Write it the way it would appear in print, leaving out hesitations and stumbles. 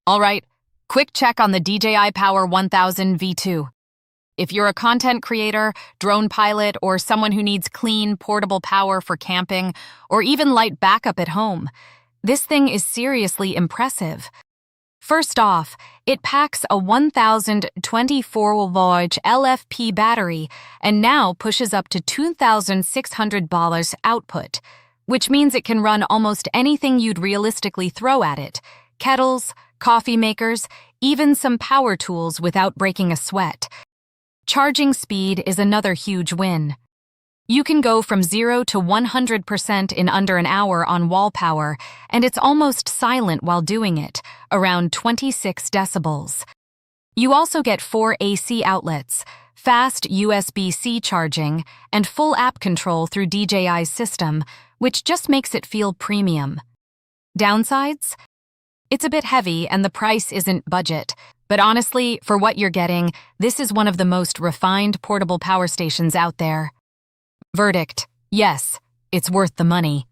All right, quick check on the DJI Power 1000 V2. If you're a content creator, drone pilot, or someone who needs clean, portable power for camping, or even light backup at home, this thing is seriously impressive. First off, it packs a 1,024-volt LFP battery and now pushes up to 2,600 ballast output, which means it can run almost anything you'd realistically throw at it: kettles, coffee makers, even some power tools without breaking a sweat. Charging speed is another huge win. You can go from 0 to 100% in under an hour on wall power, and it's almost silent while doing it, around 26 decibels. You also get 4 AC outlets, fast USB-C charging, and full app control through DJI's system, which just makes it feel premium. Downsides? It's a bit heavy and the price isn't budget, but honestly, for what you're getting, this is one of the most refined portable power stations out there. Verdict: yes, it's worth the money.